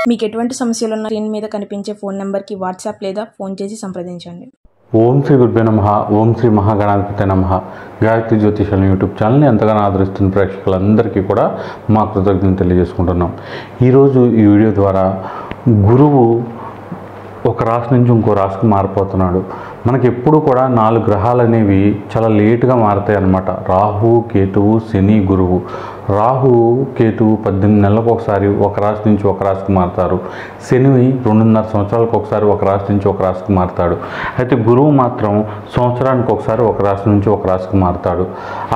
మీకు ఎటువంటి సమస్యలు ఉన్న స్క్రీన్ మీద కనిపించే ఫోన్ నెంబర్కి వాట్సాప్ లేదా ఫోన్ చేసి సంప్రదించండి. ఓం శ్రీ గురుభ్యో నమః. ఓం శ్రీ మహాగణాధిపతయే నమః. గాయత్రి జ్యోతిషాల యూట్యూబ్ ఛానల్ని ఎంతగానో ఆదరిస్తున్న ప్రేక్షకులందరికీ కూడా మా కృతజ్ఞతలు తెలియజేసుకుంటున్నాం. ఈరోజు ఈ వీడియో ద్వారా గురువు ఒక రాశి నుంచి ఇంకో రాశికి మారిపోతున్నాడు. మనకి ఎప్పుడు కూడా 4 గ్రహాలు అనేవి చాలా లేటుగా మారుతాయి అన్నమాట. రాహు, కేతువు, శని, గురువు. రాహు, కేతువు 18 నెలలకు ఒకసారి ఒక రాశి నుంచి ఒక రాశికి మారుతారు. శని 2.5 సంవత్సరాలకు ఒకసారి ఒక రాశి నుంచి ఒక రాశికి మారుతాడు. అయితే గురువు మాత్రం సంవత్సరానికి ఒకసారి ఒక రాశి నుంచి ఒక రాశికి మారుతాడు.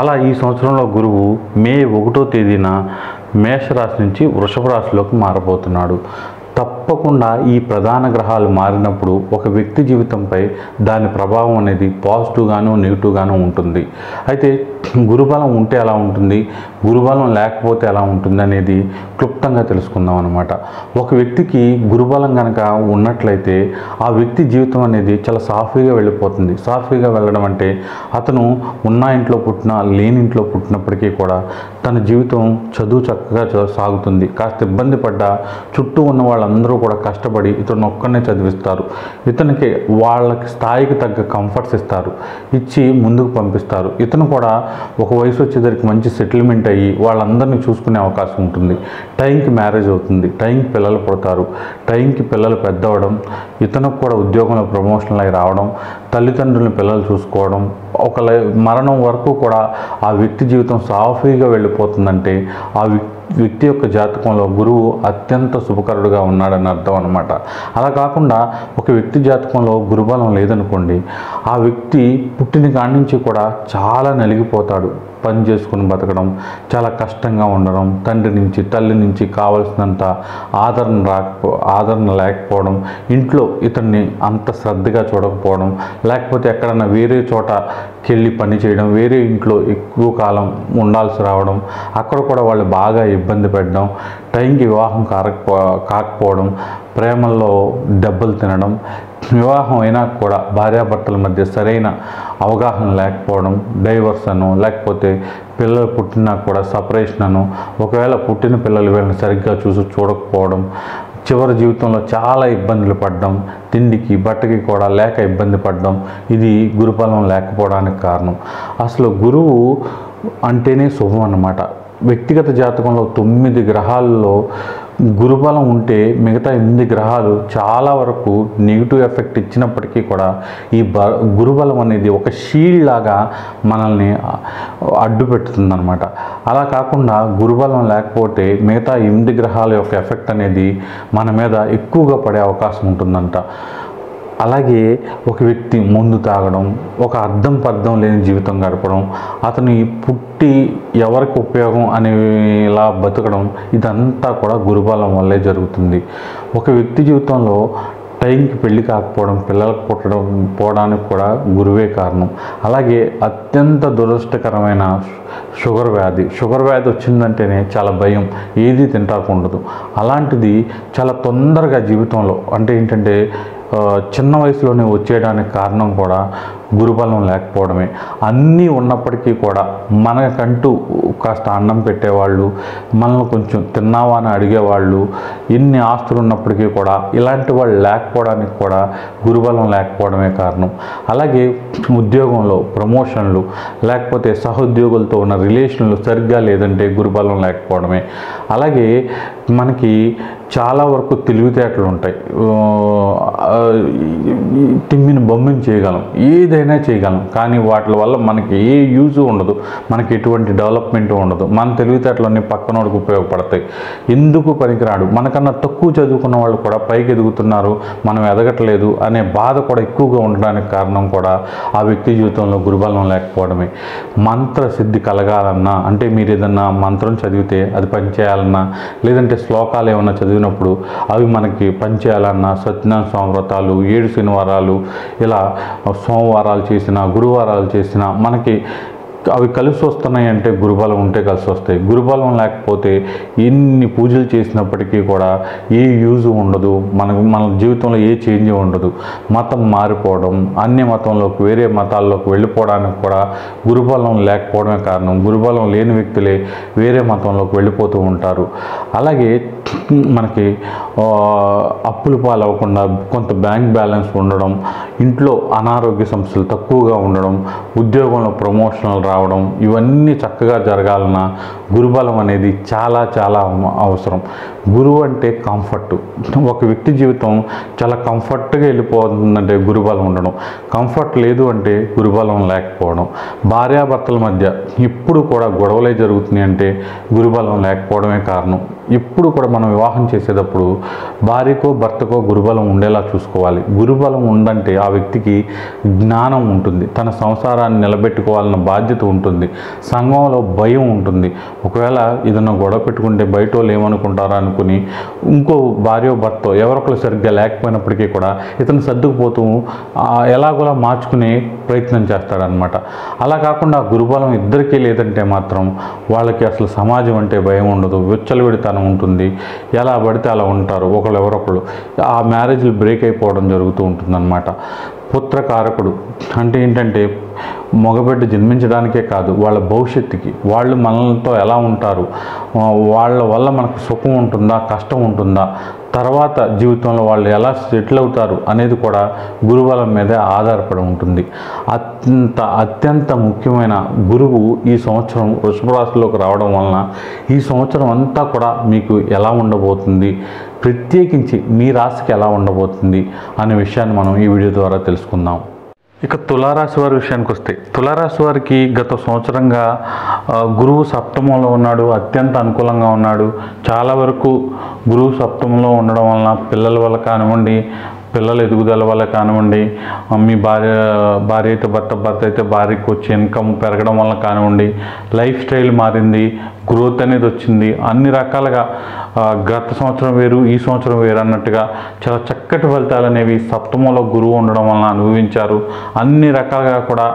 అలా ఈ సంవత్సరంలో గురువు మే 1వ తేదీన మేషరాశి నుంచి వృషభ రాశిలోకి మారబోతున్నాడు. తప్పకుండా ఈ ప్రధాన గ్రహాలు మారినప్పుడు ఒక వ్యక్తి జీవితంపై దాని ప్రభావం అనేది పాజిటివ్గాను నెగిటివ్గాను ఉంటుంది. అయితే గురుబలం ఉంటే ఎలా ఉంటుంది, గురుబలం లేకపోతే ఎలా ఉంటుంది అనేది క్లుప్తంగా తెలుసుకుందాం అన్నమాట. ఒక వ్యక్తికి గురుబలం కనుక ఉన్నట్లయితే ఆ వ్యక్తి జీవితం అనేది చాలా సాఫీగా వెళ్ళిపోతుంది. సాఫీగా వెళ్ళడం అంటే అతను ఉన్న ఇంట్లో పుట్టినా లేని ఇంట్లో పుట్టినప్పటికీ కూడా తన జీవితం చదువు చక్కగా సాగుతుంది. కాస్త ఇబ్బంది పడ్డా చుట్టూ ఉన్న వాళ్ళందరూ కూడా కష్టపడి ఇతను ఒక్కనే చదివిస్తారు. ఇతనికి వాళ్ళకి స్థాయికి తగ్గ కంఫర్ట్స్ ఇస్తారు, ఇచ్చి ముందుకు పంపిస్తారు. ఇతను కూడా ఒక వయసు వచ్చేసరికి మంచి సెటిల్మెంట్ అయ్యి వాళ్ళందరినీ చూసుకునే అవకాశం ఉంటుంది. టైంకి మ్యారేజ్ అవుతుంది, టైంకి పిల్లలు పుడతారు, టైంకి పిల్లలు పెద్దవడం, ఇతనికి కూడా ఉద్యోగంలో ప్రమోషన్లు అయి రావడం, తల్లిదండ్రులను పిల్లలు చూసుకోవడం, ఒక మరణం వరకు కూడా ఆ వ్యక్తి జీవితం సాఫీగా వెళ్ళిపోతుందంటే ఆ వ్యక్తి యొక్క జాతకంలో గురువు అత్యంత శుభకరుడుగా ఉన్నాడని అర్థం అన్నమాట. అలా కాకుండా ఒక వ్యక్తి జాతకంలో గురుబలం లేదనుకోండి, ఆ వ్యక్తి పుట్టిన కాడి నుంచి కూడా చాలా నలిగిపోతాడు. పని చేసుకుని బతకడం, చాలా కష్టంగా ఉండడం, తండ్రి నుంచి తల్లి నుంచి కావలసినంత ఆదరణ లేకపోవడం, ఇంట్లో ఇతన్ని అంత శ్రద్ధగా చూడకపోవడం, లేకపోతే ఎక్కడన్నా వేరే చోటకి వెళ్ళి పని చేయడం, వేరే ఇంట్లో ఎక్కువ కాలం ఉండాల్సి రావడం, అక్కడ కూడా వాళ్ళు బాగా ఇబ్బంది పెట్టడం, టైంకి వివాహం కాకపోవడం, ప్రేమల్లో దెబ్బలు తినడం, వివాహం అయినా కూడా భార్యాభర్తల మధ్య సరైన అవగాహన లేకపోవడం, డైవర్స్ అను, లేకపోతే పిల్లలు పుట్టినా కూడా సపరేషన్ అను, ఒకవేళ పుట్టిన పిల్లలు వీళ్ళని సరిగ్గా చూడకపోవడం, చివరి జీవితంలో చాలా ఇబ్బందులు పడడం, తిండికి బట్టకి కూడా లేక ఇబ్బంది పడడం, ఇది గురుబలం లేకపోవడానికి కారణం. అసలు గురువు అంటేనే శుభం అన్నమాట. వ్యక్తిగత జాతకంలో 9 గ్రహాల్లో గురుబలం ఉంటే మిగతా 8 గ్రహాలు చాలా వరకు నెగిటివ్ ఎఫెక్ట్ ఇచ్చినప్పటికీ కూడా ఈ గురుబలం అనేది ఒక షీల్డ్ లాగా మనల్ని అడ్డు పెడుతుందన్నమాట. అలా కాకుండా గురుబలం లేకపోతే మిగతా 8 గ్రహాల యొక్క ఎఫెక్ట్ అనేది మన మీద ఎక్కువగా పడే అవకాశం ఉంటుందంట. అలాగే ఒక వ్యక్తి మందు తాగడం, ఒక అర్థం లేని జీవితం గడపడం, అతని పుట్టి ఎవరికి ఉపయోగం అనేలా బతకడం, ఇదంతా కూడా గురుబలం వల్లే జరుగుతుంది. ఒక వ్యక్తి జీవితంలో టైంకి పెళ్లి కాకపోవడం, పిల్లలకు పోవడానికి కూడా గురువే కారణం. అలాగే అత్యంత దురదృష్టకరమైన షుగర్ వ్యాధి వచ్చిందంటేనే చాలా భయం, ఏది తింటాకుండదు. అలాంటిది చాలా తొందరగా జీవితంలో అంటే ఏంటంటే చిన్న వయసులోనే వచ్చేయడానికి కారణం కూడా గురుబలం లేకపోవడమే. అన్నీ ఉన్నప్పటికీ కూడా మనకంటూ కాస్త అన్నం పెట్టేవాళ్ళు, మనల్ని కొంచెం తిన్నావా అని అడిగేవాళ్ళు, ఎన్ని ఆస్తులు ఉన్నప్పటికీ కూడా ఇలాంటి వాళ్ళు లేకపోవడానికి కూడా గురుబలం లేకపోవడమే కారణం. అలాగే ఉద్యోగంలో ప్రమోషన్లు, లేకపోతే సహోద్యోగులతో ఉన్న రిలేషన్లు సరిగ్గా లేదంటే గురుబలం లేకపోవడమే. అలాగే మనకి చాలా వరకు తెలివితేటలు ఉంటాయి, తిమ్మిని బొమ్మని చేయగలం, ఏదైనా చేయగలం, కానీ వాటి వల్ల మనకి ఏ యూజ్ ఉండదు, మనకి ఎటువంటి డెవలప్మెంట్ ఉండదు. మన తెలివితేటలన్నీ పక్కనోడికి ఉపయోగపడతాయి. ఎందుకు పనికిరాడు, మనకన్నా తక్కువ చదువుకున్న వాళ్ళు కూడా పైకి ఎదుగుతున్నారు, మనం ఎదగట్లేదు అనే బాధ కూడా ఎక్కువగా ఉండడానికి కారణం కూడా ఆ వ్యక్తి జీవితంలో గురుబలం లేకపోవడమే. మంత్ర సిద్ధి కలగాలన్నా, అంటే మీరు ఏదన్నా మంత్రం చదివితే అది పనిచేయాలన్నా, లేదంటే శ్లోకాలు ఏమన్నా చదివినప్పుడు అవి మనకి పనిచేయాలన్నా, సత్యనారాయణ స్వామి వ్రతాలు, 7 శనివారాలు, ఇలా సోమవారాలు చేసిన, గురువారాలు చేసిన మనకి అవి కలిసి వస్తున్నాయి అంటే గురుబలం ఉంటే కలిసి వస్తాయి. గురుబలం లేకపోతే ఎన్ని పూజలు చేసినప్పటికీ కూడా ఏ యూజ్ ఉండదు, మన జీవితంలో ఏ చేంజ్ ఉండదు. మతం మారిపోవడం, అన్య మతంలోకి వేరే మతాల్లోకి వెళ్ళిపోవడానికి కూడా గురుబలం లేకపోవడమే కారణం. గురుబలం లేని వ్యక్తులే వేరే మతంలోకి వెళ్ళిపోతూ ఉంటారు. అలాగే మనకి అప్పులు పాలవ్వకుండా కొంత బ్యాంక్ బ్యాలెన్స్ ఉండడం, ఇంట్లో అనారోగ్య సమస్యలు తక్కువగా ఉండడం, ఉద్యోగంలో ప్రమోషన్లు రావడం, ఇవన్నీ చక్కగా జరగాలన్నా గురుబలం అనేది చాలా చాలా అవసరం. గురువు అంటే కంఫర్ట్. ఒక వ్యక్తి జీవితం చాలా కంఫర్ట్గా వెళ్ళిపోతుందంటే గురుబలం ఉండడం, కంఫర్ట్ లేదు అంటే గురుబలం లేకపోవడం. భార్యాభర్తల మధ్య ఇప్పుడు కూడా గొడవలే జరుగుతున్నాయి అంటే గురుబలం లేకపోవడమే కారణం. ఇప్పుడు కూడా మనం వివాహం చేసేటప్పుడు భార్యకో భర్తకో గురుబలం ఉండేలా చూసుకోవాలి. గురుబలం ఉందంటే ఆ వ్యక్తికి జ్ఞానం ఉంటుంది, తన సంసారాన్ని నిలబెట్టుకోవాలన్న బాధ్యత ఉంటుంది, సంఘంలో భయం ఉంటుంది. ఒకవేళ ఏదన్నా గొడవ పెట్టుకుంటే బయట వాళ్ళు ఏమనుకుంటారా అనుకుని ఇంకో భార్య భర్త ఎవరొకరు సరిగ్గా లేకపోయినప్పటికీ కూడా ఇతను సర్దుకుపోతూ ఎలాగోలా మార్చుకునే ప్రయత్నం చేస్తాడనమాట. అలా కాకుండా గురుబలం ఇద్దరికీ లేదంటే మాత్రం వాళ్ళకి అసలు సమాజం అంటే భయం ఉండదు, విచ్చలవిడితనం ఉంటుంది, ఎలా పడితే అలా ఉంటారు ఒకళ్ళు. ఆ మ్యారేజ్లు బ్రేక్ అయిపోవడం జరుగుతూ ఉంటుందన్నమాట. పుత్రకారకుడు అంటే ఏంటంటే మగబిడ్డ జన్మించడానికే కాదు, వాళ్ళ భవిష్యత్తుకి, వాళ్ళు మనలతో ఎలా ఉంటారు, వాళ్ళ వల్ల మనకు సుఖం ఉంటుందా కష్టం ఉంటుందా, తర్వాత జీవితంలో వాళ్ళు ఎలా సెటిల్ అవుతారు అనేది కూడా గురుబలం మీదే ఆధారపడి ఉంటుంది. అత్యంత ముఖ్యమైన గురువు ఈ సంవత్సరం వృషభ రాశిలోకి రావడం వలన ఈ సంవత్సరం అంతా కూడా మీకు ఎలా ఉండబోతుంది, ప్రత్యేకించి మీ రాశికి ఎలా ఉండబోతుంది అనే విషయాన్ని మనం ఈ వీడియో ద్వారా తెలుసుకుందాం. ఇక తులారాశి వారి విషయానికి వస్తే, తులారాశి వారికి గత సంవత్సరంగా గురువు సప్తమంలో ఉన్నాడు, అత్యంత అనుకూలంగా ఉన్నాడు. చాలా వరకు గురువు సప్తమంలో ఉండడం వలన పిల్లల వల్ల కానివ్వండి, పిల్లల ఎదుగుదల వల్ల కానివ్వండి, మీ భార్య అయితే భర్త అయితే భార్యకి వచ్చే ఇన్కమ్ పెరగడం వల్ల కానివ్వండి, లైఫ్ స్టైల్ మారింది, గ్రోత్ అనేది వచ్చింది. అన్ని రకాలుగా గత సంవత్సరం వేరు ఈ సంవత్సరం వేరు అన్నట్టుగా చాలా చక్కటి ఫలితాలు అనేవి సప్తమంలో గురువు ఉండడం వలన అనుభవించారు. అన్ని రకాలుగా కూడా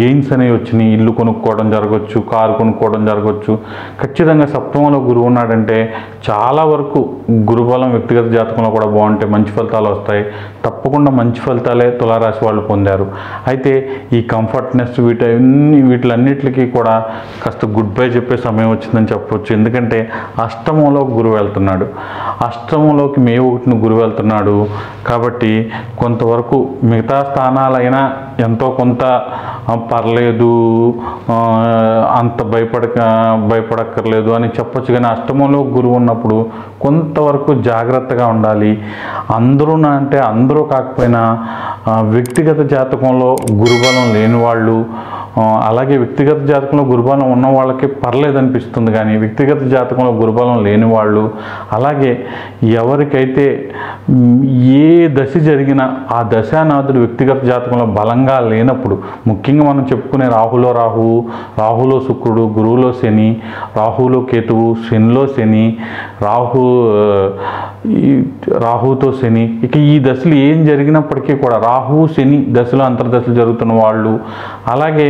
గెయిన్స్ అనేవి వచ్చినాయి. ఇల్లు కొనుక్కోవడం జరగవచ్చు, కారు కొనుక్కోవడం జరగవచ్చు. ఖచ్చితంగా సప్తమంలో గురువు ఉన్నాడంటే చాలా వరకు గురుబలం వ్యక్తిగత జాతకంలో కూడా బాగుంటే మంచి ఫలితాలు వస్తాయి. తప్పకుండా మంచి ఫలితాలే తులారాశి వాళ్ళు పొందారు. అయితే ఈ కంఫర్ట్నెస్ వీటిలన్నిటికీ కూడా కాస్త గుడ్ బై చెప్పే సమయం వచ్చిందని చెప్పవచ్చు. ఎందుకంటే అష్టమంలో గురువు వెళ్తున్నాడు, అష్టమంలోకి మే 1న గురువు వెళ్తున్నాడు. కాబట్టి కొంతవరకు మిగతా స్థానాలైనా ఎంతో కొంత పర్లేదు, అంత భయపడక్కర్లేదు అని చెప్పొచ్చు. కానీ అష్టమంలో గురువు ఉన్నప్పుడు కొంతవరకు జాగ్రత్తగా ఉండాలి. అందరూ అంటే అందరూ కాకపోయినా వ్యక్తిగత జాతకంలో గురుబలం లేని వాళ్ళు, అలాగే వ్యక్తిగత జాతకంలో గురుబలం ఉన్న వాళ్ళకి పర్లేదనిపిస్తుంది. కానీ వ్యక్తిగత జాతకంలో గురుబలం లేని వాళ్ళు, అలాగే ఎవరికైతే ఏ దశ జరిగినా ఆ దశానాథుడు వ్యక్తిగత జాతకంలో బలంగా లేనప్పుడు, ముఖ్యంగా మనం చెప్పుకునే రాహులో శుక్రుడు, గురువులో శని, రాహులో కేతువు, శనిలో శని, రాహుతో శని, ఇక ఈ దశలు ఏం జరిగినప్పటికీ కూడా రాహు శని దశలు అంతర్దశలు జరుగుతున్న వాళ్ళు, అలాగే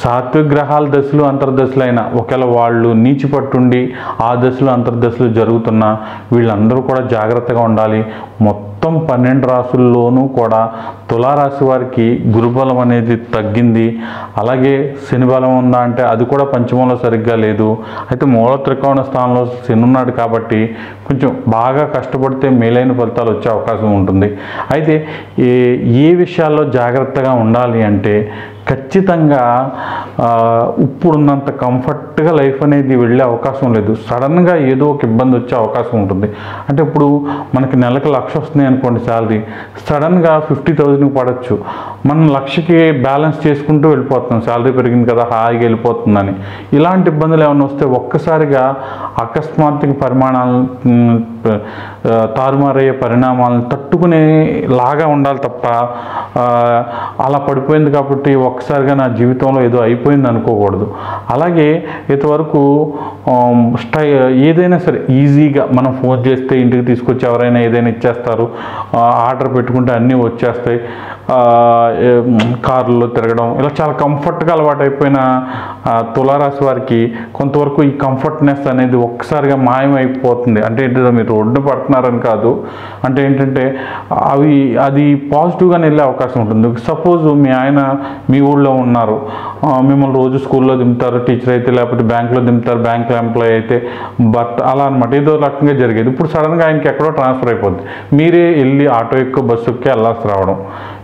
సాత్విక గ్రహాల దశలు అంతర్దశలైన ఒకవేళ వాళ్ళు నీచి పట్టుండి ఆ దశలు అంతర్దశలు జరుగుతున్న వీళ్ళందరూ కూడా జాగ్రత్తగా ఉండాలి. మొత్తం 12 రాశుల్లోనూ కూడా తులారాశి వారికి గురుబలం అనేది తగ్గింది. అలాగే శని బలం ఉందా అంటే అది కూడా పంచమంలో సరిగ్గా లేదు. అయితే మూల త్రికోణ స్థానంలో శని ఉన్నాడు కాబట్టి కొంచెం బాగా కష్టపడితే మేలైన ఫలితాలు వచ్చే అవకాశం ఉంటుంది. అయితే ఏ విషయాల్లో జాగ్రత్తగా ఉండాలి అంటే ఖచ్చితంగా ఇప్పుడున్నంత కంఫర్ట్గా లైఫ్ అనేది వెళ్ళే అవకాశం లేదు. సడన్గా ఏదో ఒక ఇబ్బంది వచ్చే అవకాశం ఉంటుంది. అంటే ఇప్పుడు మనకి నెలకు 1,00,000 వస్తున్నాయి అనుకోండి శాలరీ, సడన్గా 50,000కి పడవచ్చు. మనం 1,00,000కి బ్యాలెన్స్ చేసుకుంటూ వెళ్ళిపోతున్నాం, శాలరీ పెరిగింది కదా హాయిగా వెళ్ళిపోతుందని. ఇలాంటి ఇబ్బందులు ఏమైనా వస్తే ఒక్కసారిగా అకస్మాత్తుగా తారుమారయ్యే పరిణామాలను తట్టుకునేలాగా ఉండాలి తప్ప అలా పడిపోయింది కాబట్టి ఒక్కసారిగా నా జీవితంలో ఏదో అయిపోయింది అనుకోకూడదు. అలాగే ఇంతవరకు ఏదైనా సరే ఈజీగా మనం ఫోన్ చేస్తే ఇంటికి తీసుకొచ్చి ఎవరైనా ఏదైనా ఇచ్చేస్తారు, ఆర్డర్ పెట్టుకుంటే అన్నీ వచ్చేస్తాయి. కార్లలో తిరగడం ఇలా చాలా కంఫర్ట్గా అలవాటు అయిపోయిన తులారాశి వారికి కొంతవరకు ఈ కంఫర్ట్నెస్ అనేది ఒక్కసారిగా మాయమైపోతుంది. అంటే ఏంటంటే మీరు రోడ్డు పడుతున్నారని కాదు, అంటే ఏంటంటే అది పాజిటివ్గానే వెళ్ళే అవకాశం ఉంటుంది. సపోజ్ మీ ఆయన మీ ఊళ్ళో ఉన్నారు, మిమ్మల్ని రోజు స్కూల్లో దింపుతారు, టీచర్ అయితే, లేకపోతే బ్యాంకులో దింపుతారు, బ్యాంకులో ఎంప్లాయీ అయితే, బట్ అలా అనమాట ఏదో రకంగా జరిగేది. ఇప్పుడు సడన్గా ఆయనకి ఎక్కడో ట్రాన్స్ఫర్ అయిపోద్ది, మీరే వెళ్ళి ఆటో ఎక్కువ బస్సు ఎక్కి వెళ్ళాల్సి రావడం,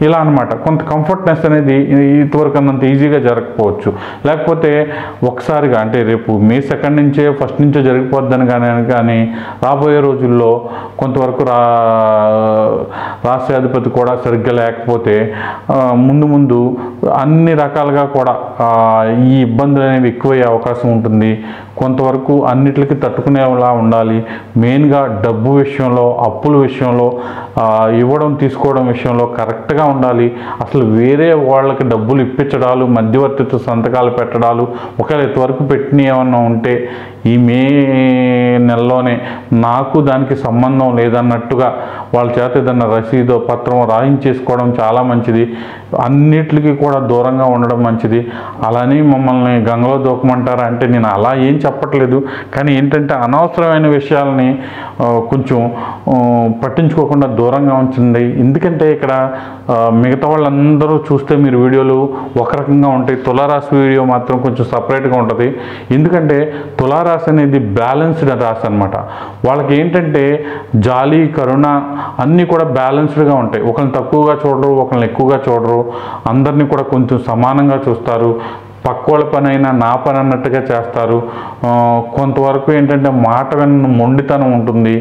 ఇలా అనమాట. కొంత కంఫర్ట్నెస్ అనేది ఇంతవరకు అన్నంత ఈజీగా జరగకపోవచ్చు. లేకపోతే ఒకసారిగా అంటే రేపు మే 2 నుంచే ఫస్ట్ నుంచో జరిగిపోద్దని కానీ రాబోయే రోజుల్లో కొంతవరకు రాష్ట్రాధిపతి కూడా సరిగ్గా లేకపోతే ముందు అన్ని రకాలుగా కూడా ఈ ఇబ్బందులు అనేవి ఎక్కువయ్యే అవకాశం ఉంటుంది. కొంతవరకు అన్నిటికీ తట్టుకునేలా ఉండాలి. మెయిన్గా డబ్బు విషయంలో, అప్పుల విషయంలో, ఇవ్వడం తీసుకోవడం విషయంలో కరెక్ట్గా ఉండాలి. అసలు వేరే వాళ్ళకి డబ్బులు ఇప్పించడాలు, మధ్యవర్తిత్వ సంతకాలు పెట్టడాలు, ఒకవేళ ఇంతవరకు పెట్టిన ఏమన్నా ఉంటే ఈ మే నెలలోనే నాకు దానికి సంబంధం లేదన్నట్టుగా వాళ్ళ చేత ఏదన్నా రసీదో పత్రం రాయించేసుకోవడం చాలా మంచిది. అన్నిటికీ కూడా దూరంగా ఉండడం మంచిది. అలానే మమ్మల్ని గంగలో దూకమంటారా అంటే నేను అలా ఏం చెప్పట్లేదు, కానీ ఏంటంటే అనవసరమైన విషయాలని కొంచెం పట్టించుకోకుండా దూరంగా ఉంచండి. ఎందుకంటే ఇక్కడ మిగతా వాళ్ళందరూ చూస్తే మీరు వీడియోలు ఒక రకంగా ఉంటాయి, తులారాశి వీడియో మాత్రం కొంచెం సపరేట్గా ఉంటుంది. ఎందుకంటే తులారాశి అనేది బ్యాలెన్స్డ్ రాశి అనమాట. వాళ్ళకి ఏంటంటే జాలి, కరుణ అన్నీ కూడా బ్యాలెన్స్డ్గా ఉంటాయి. ఒకరిని తక్కువగా చూడరు, ఒకరిని ఎక్కువగా చూడరు, అందరినీ కూడా కొంచెం సమానంగా చూస్తారు. పక్కోళ్ళ పని అయినా నా పని అన్నట్టుగా చేస్తారు. కొంతవరకు ఏంటంటే మాట విన్న మొండితనం ఉంటుంది.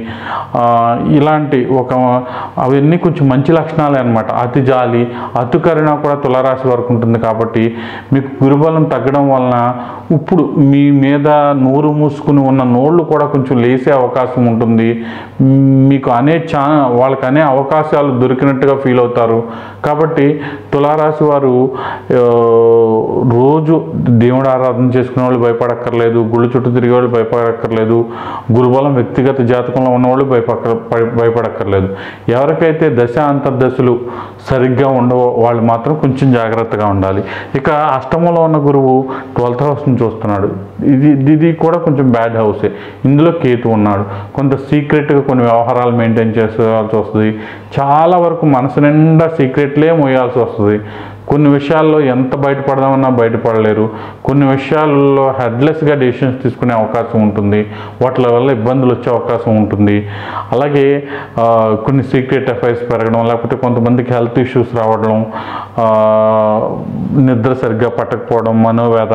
ఇలాంటి అవన్నీ కొంచెం మంచి లక్షణాలే అనమాట. అతి జాలి, అతి కరుణ కూడా తులారాశి వరకు ఉంటుంది. కాబట్టి మీకు గురుబలం తగ్గడం వలన ఇప్పుడు మీ మీద నోరు మూసుకుని ఉన్న నోళ్ళు కూడా కొంచెం లేసే అవకాశం ఉంటుంది. మీకు వాళ్ళకి అనే అవకాశాలు దొరికినట్టుగా ఫీల్ అవుతారు. కాబట్టి తులారాశి వారు రోజు దేవుడు ఆరాధన చేసుకునే వాళ్ళు భయపడక్కర్లేదు, గుళ్ళు చుట్టూ తిరిగే వాళ్ళు భయపడక్కర్లేదు, గురుబలం వ్యక్తిగత జాతకంలో ఉన్నవాళ్ళు భయపడక్కర్లేదు. ఎవరికైతే దశ అంతర్దశలు సరిగ్గా ఉండవో వాళ్ళు మాత్రం కొంచెం జాగ్రత్తగా ఉండాలి. ఇక అష్టమంలో ఉన్న గురువు 12th హౌస్ నుంచి వస్తున్నాడు. ఇది కూడా కొంచెం బ్యాడ్ హౌసే. ఇందులో కేతు ఉన్నాడు. కొంత సీక్రెట్గా కొన్ని వ్యవహారాలు మెయింటైన్ చేసుకోవాల్సి వస్తుంది. చాలా వరకు మనసు నిండా సీక్రెట్లే మోయాల్సి వస్తుంది. కొన్ని విషయాల్లో ఎంత బయటపడదామన్నా బయటపడలేరు. కొన్ని విషయాల్లో హెడ్లెస్గా డెసిషన్స్ తీసుకునే అవకాశం ఉంటుంది. వాటి వల్ల ఇబ్బందులు వచ్చే అవకాశం ఉంటుంది. అలాగే కొన్ని సీక్రెట్ అఫైర్స్ పెరగడం, లేకపోతే కొంతమందికి హెల్త్ ఇష్యూస్ రావడం, నిద్ర సరిగ్గా పట్టకపోవడం, మనోవేద,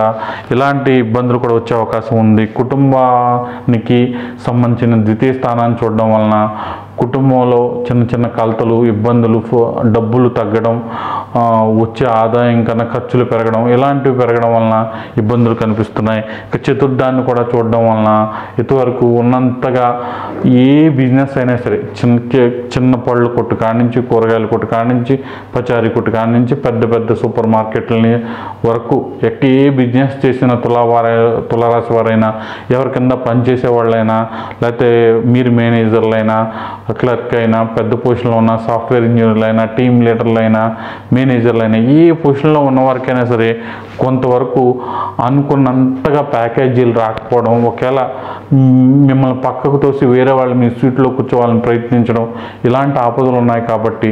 ఇలాంటి ఇబ్బందులు కూడా వచ్చే అవకాశం ఉంది. కుటుంబానికి సంబంధించిన ద్వితీయ స్థానాన్ని చూడడం వలన కుటుంబంలో చిన్న చిన్న కలతలు, ఇబ్బందులు, డబ్బులు తగ్గడం, వచ్చే ఆదాయం కన్నా ఖర్చులు పెరగడం, ఇలాంటివి పెరగడం వలన ఇబ్బందులు కనిపిస్తున్నాయి. ఇక చతుర్థాన్ని కూడా చూడడం వలన ఇంతవరకు ఉన్నంతగా ఏ బిజినెస్ అయినా సరే, చిన్న పళ్ళు కొట్టు కాడి నుంచి, కూరగాయల కొట్టు కాడి నుంచి, పచారీ కొట్టు కాడి నుంచి, పెద్ద పెద్ద సూపర్ మార్కెట్లని వరకు ఏ బిజినెస్ చేసిన తులారాశి వారైనా, ఎవరి కింద పనిచేసే వాళ్ళైనా, లేకపోతే మీరు మేనేజర్లైనా, క్లర్క్ అయినా, పెద్ద పొజిషన్లో ఉన్న సాఫ్ట్వేర్ ఇంజనీర్లైనా, టీమ్ లీడర్లైనా, మేనేజర్లైనా, ఏ పొజిషన్లో ఉన్నవారికైనా సరే కొంతవరకు అనుకున్నంతగా ప్యాకేజీలు రాకపోవడం, ఒకవేళ మిమ్మల్ని పక్కకు తోసి వేరే వాళ్ళు మీ సీట్లో కూర్చోవాలని ప్రయత్నించడం, ఇలాంటి ఆపదలు ఉన్నాయి. కాబట్టి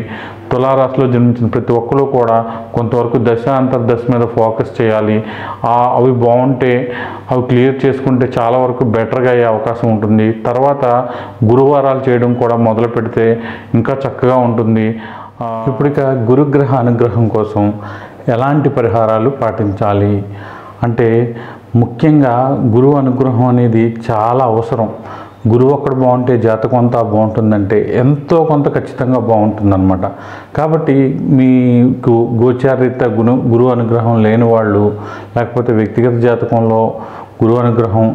తులారాశిలో జన్మించిన ప్రతి ఒక్కరూ కూడా కొంతవరకు దశ అంతర్దశ మీద ఫోకస్ చేయాలి. అవి బాగుంటే, అవి క్లియర్ చేసుకుంటే చాలా వరకు బెటర్గా అయ్యే అవకాశం ఉంటుంది. తర్వాత గురువారాలు చేయడం కూడా మొదలు పెడితే ఇంకా చక్కగా ఉంటుంది. ఇప్పటిక గురుగ్రహ అనుగ్రహం కోసం ఎలాంటి పరిహారాలు పాటించాలి అంటే, ముఖ్యంగా గురువు అనుగ్రహం అనేది చాలా అవసరం. గురువు ఒక్కడు బాగుంటే జాతకం అంతా బాగుంటుందంటే ఎంతో కొంత ఖచ్చితంగా బాగుంటుందన్నమాట. కాబట్టి మీకు గోచారీత్యా గురువు అనుగ్రహం లేని వాళ్ళు, లేకపోతే వ్యక్తిగత జాతకంలో గురువు అనుగ్రహం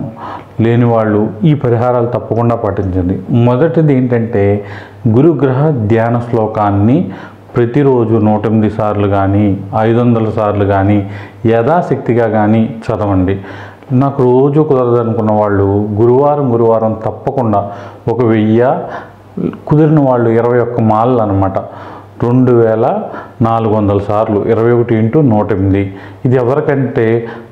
లేని వాళ్ళు ఈ పరిహారాలు తప్పకుండా పాటించండి. మొదటిది ఏంటంటే, గురుగ్రహ ధ్యాన శ్లోకాన్ని ప్రతిరోజు 108 సార్లు కానీ 500 సార్లు కానీ యథాశక్తిగా కానీ చదవండి. నాకు రోజు కుదరదు అనుకున్న వాళ్ళు గురువారం తప్పకుండా 1000, కుదిరిన వాళ్ళు 21 మాలలు అనమాట 2400 సార్లు 21 × 108. ఇది ఎవరికంటే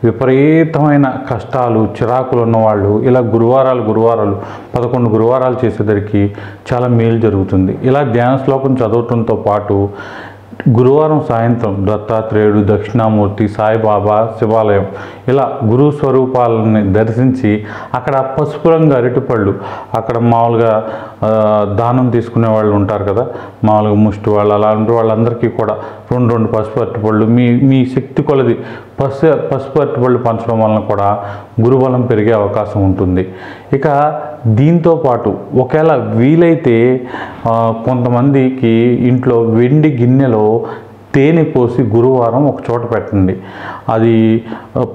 విపరీతమైన కష్టాలు చిరాకులు ఉన్నవాళ్ళు ఇలా గురువారాలు 11 గురువారాలు చేసేసరికి చాలా మేలు జరుగుతుంది. ఇలా ధ్యాన శ్లోకం చదవటంతో పాటు గురువారం సాయంత్రం దత్తాత్రేయుడు, దక్షిణామూర్తి, సాయిబాబా శివాలయం ఇలా గురు స్వరూపాలని దర్శించి అక్కడ పసుపు రంగు అరటిపళ్ళు అక్కడ మామూలుగా దానం తీసుకునే వాళ్ళు ఉంటారు కదా, మామూలుగా ముష్టి వాళ్ళు అలాంటి వాళ్ళందరికీ కూడా 2 పసుపు అరటిపళ్ళు మీ శక్తి కొలది పసుపు అరటిపళ్ళు పంచడం వలన కూడా గురుబలం పెరిగే అవకాశం ఉంటుంది. ఇక దీంతో పాటు ఒకవేళ వీలైతే కొంతమందికి ఇంట్లో వెండి గిన్నెలో తేనె పోసి గురువారం ఒక చోట పెట్టండి. అది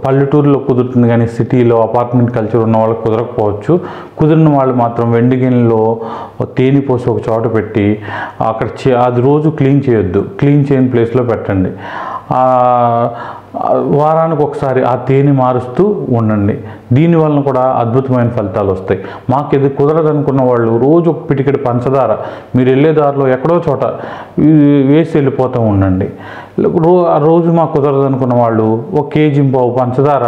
పల్లెటూరులో కుదురుతుంది కానీ సిటీలో అపార్ట్మెంట్ కల్చర్ ఉన్న వాళ్ళకి కుదరకపోవచ్చు. కుదిరిన వాళ్ళు మాత్రం వెండి గిన్నెలో తేనె పోసి ఒక చోట పెట్టి అక్కడ అది రోజు క్లీన్ చేయొద్దు, క్లీన్ చేయని ప్లేస్లో పెట్టండి. వారానికి ఒకసారి ఆ తేనె మారుస్తూ ఉండండి. దీనివలన కూడా అద్భుతమైన ఫలితాలు వస్తాయి. మాకు ఇది కుదరదు అనుకున్న వాళ్ళు రోజు ఒక పిటికెడు పంచదార మీరు వెళ్ళే దారిలో ఎక్కడో చోట వేసి వెళ్ళిపోతూ ఉండండి. రోజు మాకు కుదరదు అనుకున్న వాళ్ళు 1 కేజీ పంచదార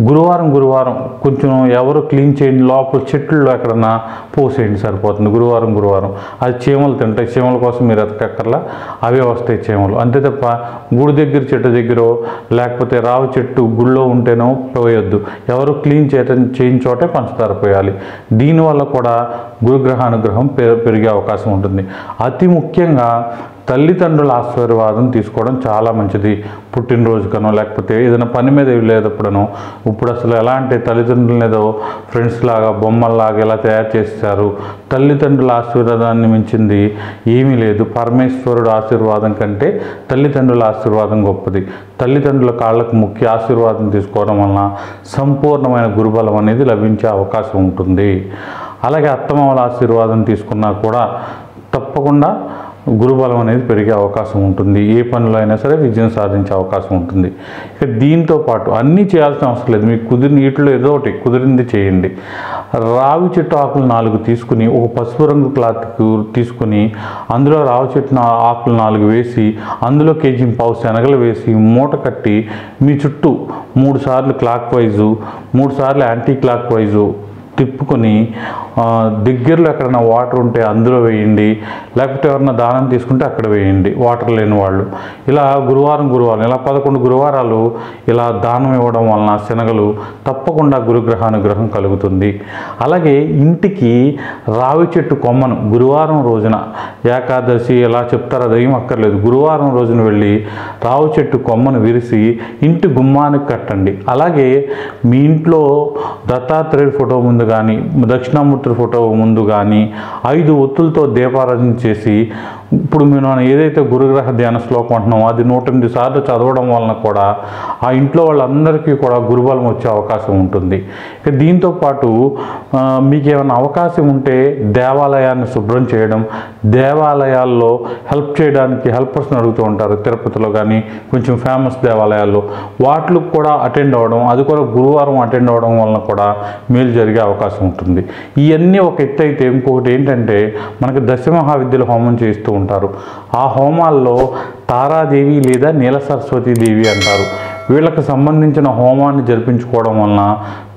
గురువారం కొంచెం ఎవరు క్లీన్ చేయండి, లోపల చెట్లలో ఎక్కడన్నా పోసేయండి సరిపోతుంది. గురువారం అది చీమలు తింటాయి. చీమల కోసం మీరు ఎతకక్కర్లా, అవే వస్తాయి చీమలు. అంతే తప్ప గుడి దగ్గర చెట్టు దగ్గర లేకపోతే రావి చెట్టు గుళ్ళో ఉంటేనో పోయొద్దు. ఎవరు క్లీన్ చేయని చోటే పంచదార పోయాలి. దీనివల్ల కూడా గురుగ్రహానుగ్రహం పెరిగే అవకాశం ఉంటుంది. అతి ముఖ్యంగా తల్లిదండ్రుల ఆశీర్వాదం తీసుకోవడం చాలా మంచిది. పుట్టినరోజుకనో లేకపోతే ఏదైనా పని మీద వెళ్ళేటప్పుడనో. ఇప్పుడు అసలు ఎలా అంటే తల్లిదండ్రులను ఏదో ఫ్రెండ్స్ లాగా బొమ్మల్లాగా ఎలా తయారు చేశారు. తల్లిదండ్రుల ఆశీర్వాదాన్ని మించింది ఏమీ లేదు. పరమేశ్వరుడు ఆశీర్వాదం కంటే తల్లిదండ్రుల ఆశీర్వాదం గొప్పది. తల్లిదండ్రుల కాళ్ళకు ముఖ్య ఆశీర్వాదం తీసుకోవడం వలన సంపూర్ణమైన గురుబలం అనేది లభించే అవకాశం ఉంటుంది. అలాగే అత్తమామల ఆశీర్వాదం తీసుకున్నా కూడా తప్పకుండా గురుబలం అనేది పెరిగే అవకాశం ఉంటుంది. ఏ పనిలో అయినా సరే విజయం సాధించే అవకాశం ఉంటుంది. ఇక దీంతో పాటు అన్నీ చేయాల్సిన అవసరం లేదు. మీకు కుదిరిన వీటిలో ఏదో ఒకటి కుదిరింది చేయండి. రావి చెట్టు ఆకులు 4 తీసుకుని ఒక పసుపు రంగు క్లాత్ తీసుకుని అందులో రావి చెట్టు ఆకులు 4 వేసి అందులో 1.5 కేజీ శనగలు వేసి మూట కట్టి మీ చుట్టూ 3 సార్లు క్లాక్ వైజు 3 సార్లు యాంటీ క్లాక్ వైజు తిప్పుకొని దగ్గరలో ఎక్కడైనా వాటర్ ఉంటే అందులో వేయండి. లేకపోతే ఎవరైనా దానం తీసుకుంటే అక్కడ వేయండి, వాటర్ లేని వాళ్ళు. ఇలా గురువారం ఇలా 11 గురువారాలు ఇలా దానం ఇవ్వడం వలన శనగలు తప్పకుండా గురుగ్రహానుగ్రహం కలుగుతుంది. అలాగే ఇంటికి రావి చెట్టు కొమ్మను గురువారం రోజున ఏకాదశి ఎలా చెప్తారో అదేం అక్కర్లేదు. గురువారం రోజున వెళ్ళి రావి చెట్టు కొమ్మను విరిసి ఇంటి గుమ్మానికి కట్టండి. అలాగే మీ ఇంట్లో దత్తాత్రేయుడి ఫోటో ముందు కానీ దక్షిణామూర్తి ఫోటో ముందు కానీ 5 ఒత్తులతో దీపారాధన చేసి ఇప్పుడు మనం ఏదైతే గురుగ్రహ ధ్యాన శ్లోకం అంటున్నామో అది 108 సార్లు చదవడం వలన కూడా ఆ ఇంట్లో వాళ్ళందరికీ కూడా గురుబలం వచ్చే అవకాశం ఉంటుంది. ఇక దీంతోపాటు మీకు ఏమైనా అవకాశం ఉంటే దేవాలయాన్ని శుభ్రం చేయడం, దేవాలయాల్లో హెల్ప్ చేయడానికి హెల్పర్స్ని అడుగుతూ ఉంటారు. తిరుపతిలో కానీ కొంచెం ఫేమస్ దేవాలయాల్లో వాటికి కూడా అటెండ్ అవ్వడం, అది కూడా గురువారం అటెండ్ అవ్వడం వలన కూడా మేలు జరిగే అవకాశం ఉంటుంది. ఇవన్నీ ఒక ఎత్తు అయితే ఇంకొకటి ఏంటంటే మనకి దశమహావిద్యల హోమం చేస్తూ ఉంటారు. ఆ హోమాల్లో తారాదేవి లేదా నీల సరస్వతీదేవి అంటారు. వీళ్ళకి సంబంధించిన హోమాన్ని జరిపించుకోవడం వలన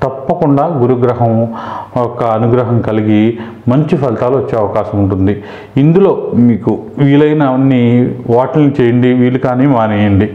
తప్పకుండా గురుగ్రహం యొక్క అనుగ్రహం కలిగి మంచి ఫలితాలు వచ్చే అవకాశం ఉంటుంది. ఇందులో మీకు వీలైన అన్ని వాటిని చేయండి, వీలు కానీ మానేయండి.